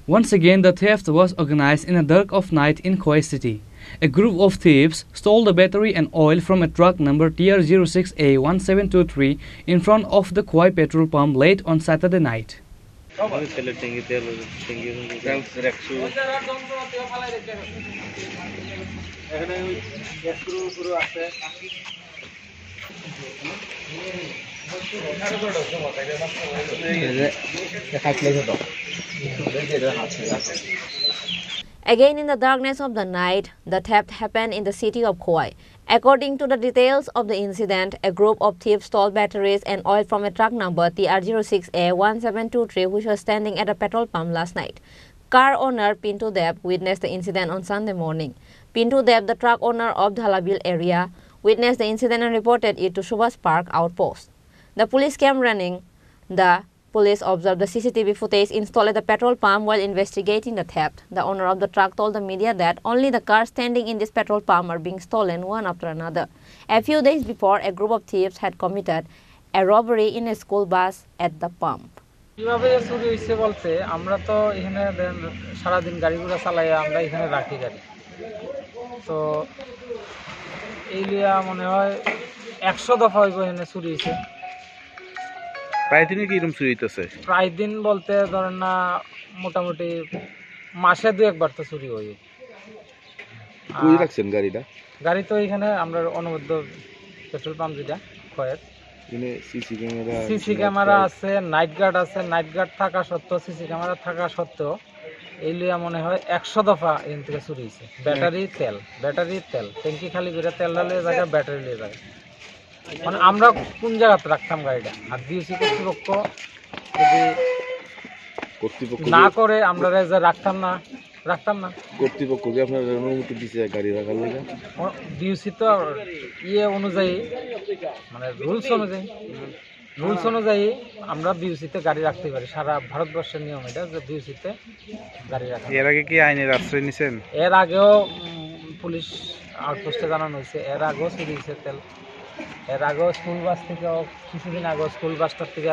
Once again, the theft was organized in the dark of night in Khoi City. A group of thieves stole the battery and oil from a truck number TR06A1723 in front of the Khoi petrol pump late on Saturday night. Again, in the darkness of the night, the theft happened in the city of Khoi. According to the details of the incident, a group of thieves stole batteries and oil from a truck number TR06A1723 which was standing at a petrol pump last night. Car owner Pintu Deb witnessed the incident on Sunday morning. Pintu Deb, the truck owner of Dhalabil area, witnessed the incident and reported it to Subhas Park outpost. The police came running. The police observed the CCTV footage installed at the petrol pump while investigating the theft. The owner of the truck told the media that only the cars standing in this petrol pump are being stolen one after another. A few days before, a group of thieves had committed a robbery in a school bus at the pump. কিভাবে চুরি হইছে বলতে আমরা তো এখানে সারা দিন গাড়িগুলো চালাই আমরা এখানে রাখি গাড়ি তো এই লিয়া মনে হয় 100 দফা হইব এখানে চুরি হইছে প্রায় দিনই কি এরকম চুরি হইতেছে প্রায় দিন বলতে ধরেন না মোটামুটি মাসে দুই একবার তো চুরি হয় কই রাখছেন গাড়িটা গাড়ি তো এখানে আমরা অনুবদ্ধ পেট্রোল পাম্প যেটা খয়ের এখানে সিসি ক্যামেরা আছে নাইট গার্ড আছে নাইট গার্ড থাকা সত্ত্বেও সিসি ক্যামেরা থাকা সত্ত্বেও এই লিয়া মনে হয় 100 দফা এখান থেকে চুরি হয়েছে ব্যাটারি তেল ট্যাঙ্কি খালি করে তেল ঢালে জায়গা ব্যাটারি লিয়ে যায় মানে আমরা কোন জায়গাতে রাখতাম গাড়িটা আর ডিউসি কর্তৃপক্ষ যদি না করে আমরা রাখতাম না কর্তৃপক্ষ কি আপনার অনুমতি দিছে গাড়ি রাখার লাগা ডিউসি তো অনুযায়ী মানে রুলস অনুযায়ী আমরা ডিউসিতে গাড়ি রাখতে পারি সারা ভারতবর্ষের নিয়ম এটা যে ডিউসিতে গাড়ি রাখা এর আগে কি আইনের আশ্রয় নিছেন এর আগেও পুলিশ আউটপোস্টে জানানো হয়েছে এর আগেও চুরি হয়েছে তেল এর আগেও স্কুল বাস থেকে কিছুদিন আগেও স্কুল বাসটার থেকে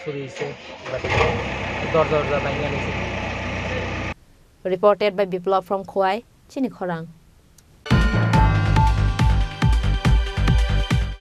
চুরি হয়েছে দরজা ভাঙিয়ে নিয়েছে Reported by Biplov from Khoi, Chinikhorang.